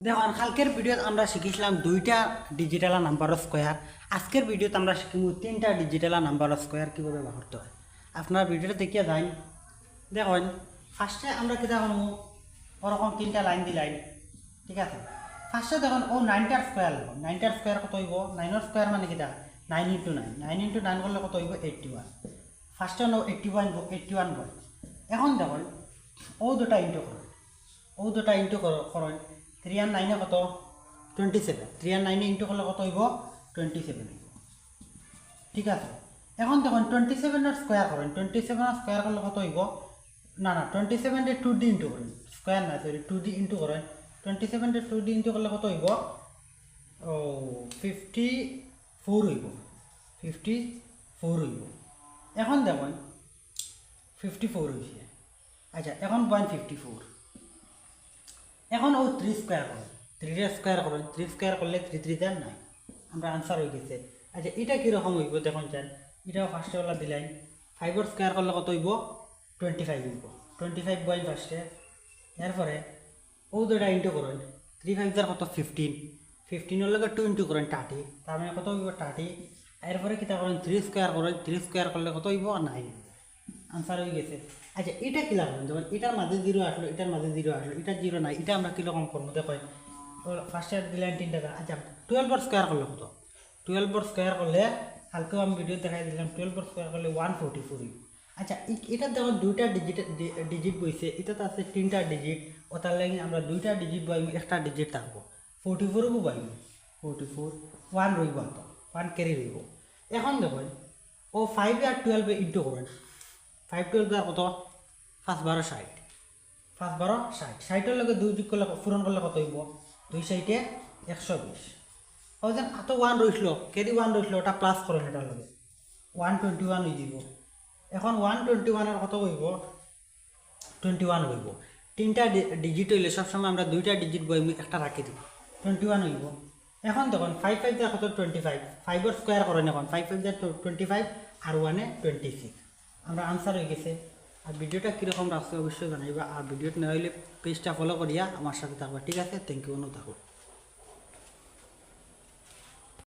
দেখুন কালকের ভিডিওত আমরা শিখেছিলাম 2টা ডিজিটাল নাম্বার স্কোয়ার। আজকের ভিডিওতে আমরা শিখিম 3টা ডিজিটাল নাম্বার স্কোয়ার কীভাবে ব্যবহার করতে হয়। আপনার ভিডিওটা দেখিয়ে যাই। দেখুন ফার্স্টে আমরা কী দেখুন ওরকম 3টা লাইন দিলাই, ঠিক আছে। ফার্স্টে দেখুন 9টার স্কোয়ার, 9টার স্কোয়ার কত হইব? 9এর স্কোয়ার মানে কিটা 9 × 9, 9 × 9 করলে কত হইব? 81। ফার্স্টে 81 বল। এখন দেখুন দুটা ইন্টু করেন, দুটা ইন্টু করেন। 3 আর 9 কত? 27। 3 আর 9 ইন্টু করলে কত হইব? 27 হইব, ঠিক আছে। এখন দেখুন 27-এর স্কোয়ার করেন, 27-এর স্কোয়ার করলে কত হইব? না 27-এ 2D ইন্টু করেন, স্কোয়ার না সরি 2D ইন্টু করেন। 27-এ 2D ইন্টু করলে কত হইব? 54 হইব, 54 হইব। এখন দেখুন 54 হয়েছে। আচ্ছা এখন 154। এখন 3 স্কোয়ার করেন, 3 স্কোয়ার করেন। 3 স্কোয়ার করলে 3 3 9, আমরা আনসার হয়ে গেছে। আচ্ছা এটা কীরকম হইব দেখুন চান, এটাও ফার্স্টে ওলা দিলাই। 5-এর স্কোয়ার করলে কত হইব? 25 হইব। 25 বয়েন ফার্স্টে। এরপরে দুটা ইন্টু করেন। 3 5 কত? 15। 15-এর লগে 2 ইন্টু করেন 30, তার মানে কত হইব? 30। এরপরে কীটা করেন? 3 স্কোয়ার করেন। 3 স্কোয়ার করলে কত হইব? 9, আনসার হয়ে গেছে। আচ্ছা এটা কী লাগবে? যেমন এটার মাঝে 0 আসলো, এটার মাঝে 0 আসলো, এটা 0 নাই, এটা আমরা কীরকম করবো দেখো। ফার্স্টে দিলেন 3টা। আচ্ছা 12-এর স্কোয়ার করলে কত? 12-এর স্কোয়ার করলে কালকেও আমি ভিডিও দেখাই দিলাম, 12-এর স্কোয়ার করলে 144। আচ্ছা এটা দেখো 2টা ডিজিট বইছে, এটাতে আছে 3টা ডিজিট, ও তার লাগে আমরা 2টা ডিজিট বইম, একটা ডিজিট থাকবো। 44-ও বইম, 44 1 রইব, 1 ক্যারি রইব। এখন দেখো 5 আর 12 ইন্টু করেন। 5 12 কত? 5 12 60, 5 12 60। 60-এর লগে 2 যোগ করলে পূরণ করলে কত হইব? 2 60 120। ও যেন এত 1 রইছিল, কেডি 1 রইছিল, ওটা প্লাস করেন, এটার লগে 121 হয়ে যাব। এখন 121-এর কত হইব? 21 হইব। 3টা ডিজিট হইলে সবসময় আমরা 2টা ডিজিট বইম, একটা রাখি দিব, 21 হইব। এখন দেখুন 5 5 কত? 25। 5-এর স্কোয়ার করেন। এখন 5 5 25 আর 1-এ 26, আমরা আনসার হয়ে গেছে। আর ভিডিওটা কীরকম রাখছে অবশ্যই জানাইবা। আর ভিডিওটা না হইলে পেজটা ফলো করিয়া আমার সাথে থাকবা, ঠিক আছে। থ্যাংক ইউ, থাকুক।